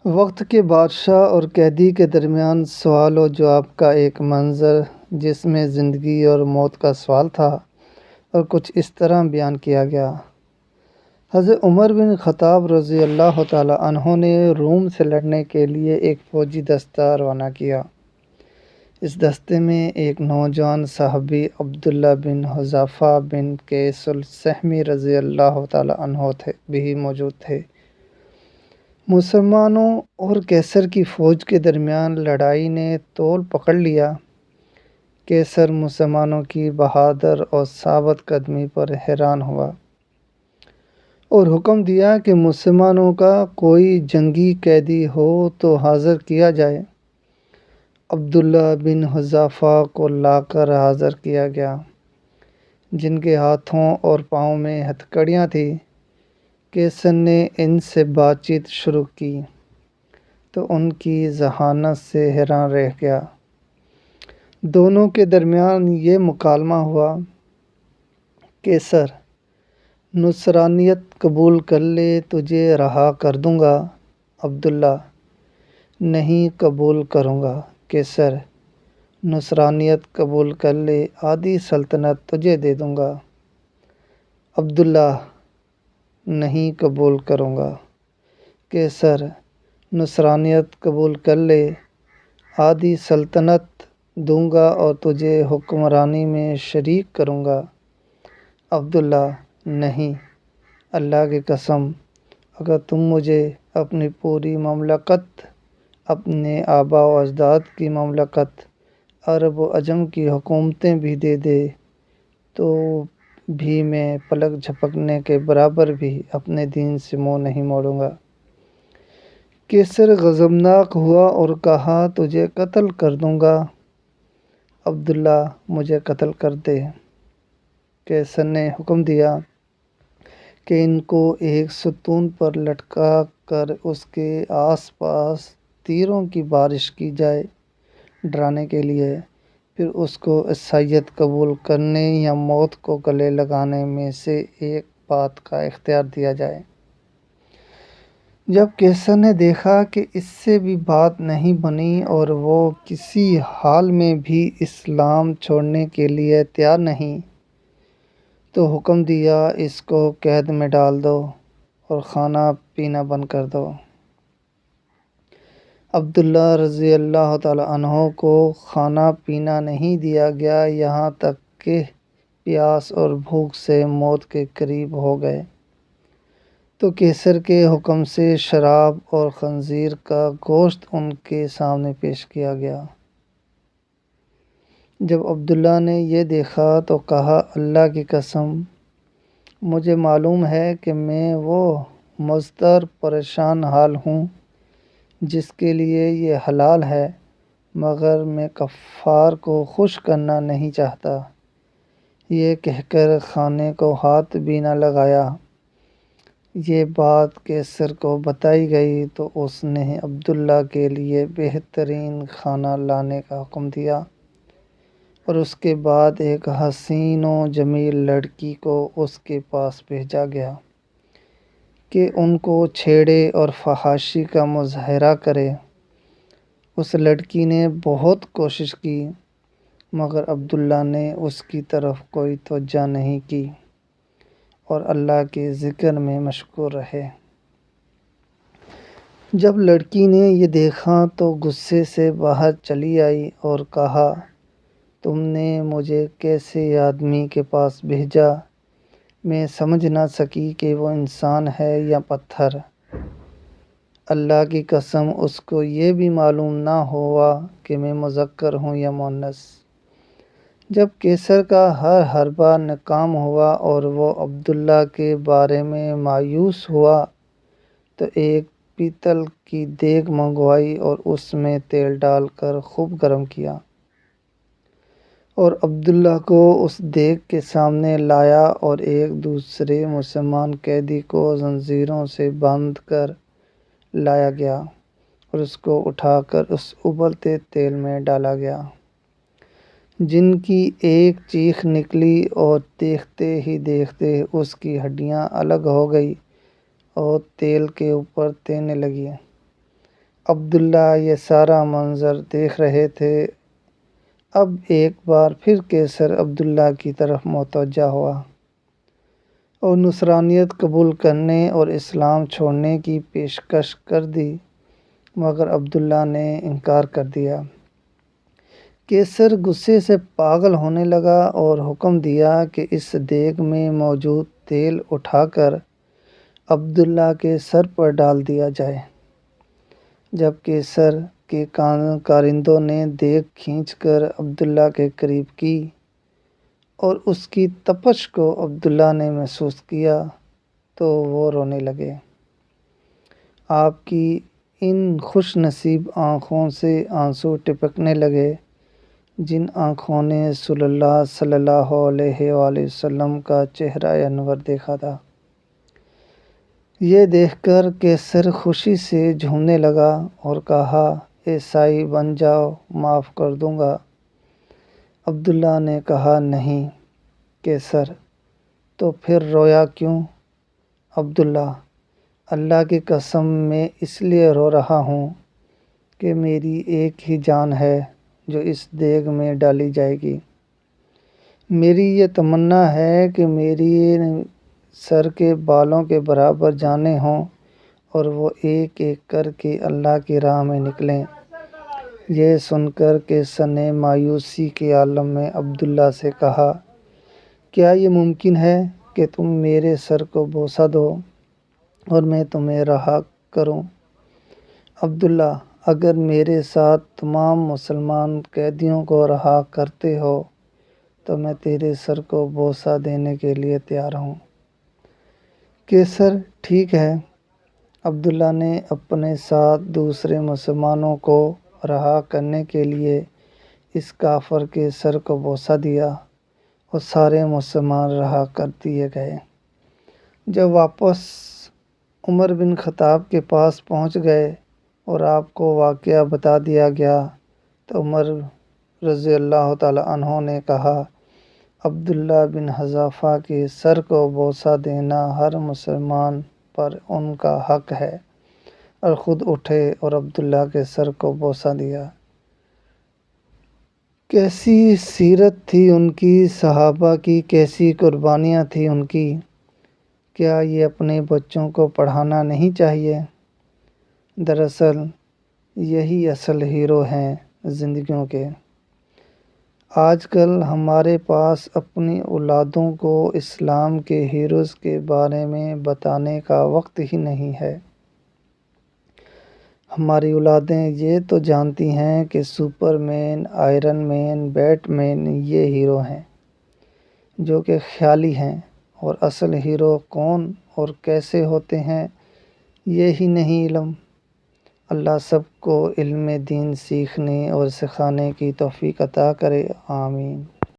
وقت کے بادشاہ اور قیدی کے درمیان سوال و جواب کا ایک منظر جس میں زندگی اور موت کا سوال تھا، اور کچھ اس طرح بیان کیا گیا۔ حضرت عمر بن خطاب رضی اللہ تعالیٰ عنہ نے روم سے لڑنے کے لیے ایک فوجی دستہ روانہ کیا۔ اس دستے میں ایک نوجوان صحابی عبداللہ بن حذافہ بن قیس السہمی رضی اللہ تعالیٰ عنہ بھی موجود تھے۔ مسلمانوں اور قیصر کی فوج کے درمیان لڑائی نے طول پکڑ لیا۔ قیصر مسلمانوں کی بہادر اور ثابت قدمی پر حیران ہوا اور حکم دیا کہ مسلمانوں کا کوئی جنگی قیدی ہو تو حاضر کیا جائے۔ عبداللہ بن حذافہ کو لا کر حاضر کیا گیا، جن کے ہاتھوں اور پاؤں میں ہتھکڑیاں تھیں۔ قیصر نے ان سے بات چیت شروع کی تو ان کی ذہانت سے حیران رہ گیا۔ دونوں کے درمیان یہ مکالمہ ہوا: قیصر، نصرانیت قبول کر لے، تجھے رہا کر دوں گا۔ عبداللہ: نہیں قبول کروں گا۔ قیصر: نصرانیت قبول کر لے، آدھی سلطنت تجھے دے دوں گا۔ عبداللہ: نہیں قبول کروں گا۔ قیصر: نصرانیت قبول کر لے، آدھی سلطنت دوں گا اور تجھے حکمرانی میں شریک کروں گا۔ عبداللہ: نہیں، اللہ کی قسم، اگر تم مجھے اپنی پوری مملکت، اپنے آباء و اجداد کی مملکت، عرب و عجم کی حکومتیں بھی دے دے تو بھی میں پلک جھپکنے کے برابر بھی اپنے دین سے منہ نہیں موڑوں گا۔ قیصر غضبناک ہوا اور کہا: تجھے قتل کر دوں گا۔ عبداللہ: مجھے قتل کر دے۔ قیصر نے حکم دیا کہ ان کو ایک ستون پر لٹکا کر اس کے آس پاس تیروں کی بارش کی جائے ڈرانے کے لیے، پھر اس کو عیسائیت قبول کرنے یا موت کو گلے لگانے میں سے ایک بات کا اختیار دیا جائے۔ جب قیصر نے دیکھا کہ اس سے بھی بات نہیں بنی اور وہ کسی حال میں بھی اسلام چھوڑنے کے لیے تیار نہیں، تو حکم دیا: اس کو قید میں ڈال دو اور کھانا پینا بند کر دو۔ عبداللہ رضی اللہ تعالیٰ عنہ کو کھانا پینا نہیں دیا گیا، یہاں تک کہ پیاس اور بھوک سے موت کے قریب ہو گئے تو قیصر کے حکم سے شراب اور خنزیر کا گوشت ان کے سامنے پیش کیا گیا۔ جب عبداللہ نے یہ دیکھا تو کہا: اللہ کی قسم، مجھے معلوم ہے کہ میں وہ مضطر پریشان حال ہوں جس کے لیے یہ حلال ہے، مگر میں کفار کو خوش کرنا نہیں چاہتا۔ یہ کہہ کر کھانے کو ہاتھ بھی نہ لگایا۔ یہ بات قیصر کو بتائی گئی تو اس نے عبداللہ کے لیے بہترین کھانا لانے کا حکم دیا، اور اس کے بعد ایک حسین و جمیل لڑکی کو اس کے پاس بھیجا گیا کہ ان کو چھیڑے اور فحاشی کا مظاہرہ کرے۔ اس لڑکی نے بہت کوشش کی، مگر عبداللہ نے اس کی طرف کوئی توجہ نہیں کی اور اللہ کے ذکر میں مشغول رہے۔ جب لڑکی نے یہ دیکھا تو غصے سے باہر چلی آئی اور کہا: تم نے مجھے کیسے آدمی کے پاس بھیجا؟ میں سمجھ نہ سکی کہ وہ انسان ہے یا پتھر۔ اللہ کی قسم، اس کو یہ بھی معلوم نہ ہوا کہ میں مذکر ہوں یا مؤنث۔ جب قیصر کا ہر حربہ ناکام ہوا اور وہ عبداللہ کے بارے میں مایوس ہوا تو ایک پیتل کی دیگ منگوائی اور اس میں تیل ڈال کر خوب گرم کیا اور عبداللہ کو اس دیگ کے سامنے لایا اور ایک دوسرے مسلمان قیدی کو زنجیروں سے باندھ کر لایا گیا اور اس کو اٹھا کر اس ابلتے تیل میں ڈالا گیا، جن کی ایک چیخ نکلی اور دیکھتے ہی دیکھتے اس کی ہڈیاں الگ ہو گئیں اور تیل کے اوپر تیرنے لگیں۔ عبداللہ یہ سارا منظر دیکھ رہے تھے۔ اب ایک بار پھر کیسر عبداللہ کی طرف متوجہ ہوا اور نصرانیت قبول کرنے اور اسلام چھوڑنے کی پیشکش کر دی، مگر عبداللہ نے انکار کر دیا۔ کیسر غصے سے پاگل ہونے لگا اور حکم دیا کہ اس دیگ میں موجود تیل اٹھا کر عبداللہ کے سر پر ڈال دیا جائے۔ جب کیسر کے کارندوں نے دیگ کھینچ کر عبداللہ کے قریب کی اور اس کی تپش کو عبداللہ نے محسوس کیا تو وہ رونے لگے۔ آپ کی ان خوش نصیب آنکھوں سے آنسو ٹپکنے لگے جن آنکھوں نے صلی اللہ علیہ وآلہ وسلم کا چہرہ انور دیکھا تھا۔ یہ دیکھ کر کیسر خوشی سے جھومنے لگا اور کہا، عیسائی بن جاؤ، معاف کر دوں گا۔ عبداللہ نے کہا، نہیں کیسر، تو پھر رویا کیوں؟ عبداللہ، اللہ کی قسم میں اس لیے رو رہا ہوں کہ میری ایک ہی جان ہے جو اس دیگ میں ڈالی جائے گی۔ میری یہ تمنا ہے کہ میری سر کے بالوں کے برابر جانیں ہوں اور وہ ایک ایک کر کے اللہ کی راہ میں نکلیں۔ یہ سن کر کیسر نے مایوسی کے عالم میں عبداللہ سے کہا، کیا یہ ممکن ہے کہ تم میرے سر کو بوسہ دو اور میں تمہیں رہا کروں؟ عبداللہ، اگر میرے ساتھ تمام مسلمان قیدیوں کو رہا کرتے ہو تو میں تیرے سر کو بوسہ دینے کے لیے تیار ہوں۔ کیسر، ٹھیک ہے۔ عبداللہ نے اپنے ساتھ دوسرے مسلمانوں کو رہا کرنے کے لیے اس کافر کے سر کو بوسہ دیا اور سارے مسلمان رہا کر دیے گئے۔ جب واپس عمر بن خطاب کے پاس پہنچ گئے اور آپ کو واقعہ بتا دیا گیا تو عمر رضی اللہ تعالیٰ عنہ نے کہا، عبداللہ بن حذافہ کے سر کو بوسہ دینا ہر مسلمان پر ان کا حق ہے، اور خود اٹھے اور عبداللہ کے سر کو بوسہ دیا۔ کیسی سیرت تھی ان کی، صحابہ کی کیسی قربانیاں تھیں ان کی۔ کیا یہ اپنے بچوں کو پڑھانا نہیں چاہیے؟ دراصل یہی اصل ہیرو ہیں زندگیوں کے۔ آج کل ہمارے پاس اپنی اولادوں کو اسلام کے ہیروز کے بارے میں بتانے کا وقت ہی نہیں ہے۔ ہماری اولادیں یہ تو جانتی ہیں کہ سپر مین، آئرن مین، بیٹ مین یہ ہیرو ہیں، جو کہ خیالی ہیں، اور اصل ہیرو کون اور کیسے ہوتے ہیں یہ ہی نہیں علم۔ اللہ سب کو علم دین سیکھنے اور سکھانے کی توفیق عطا کرے، آمین۔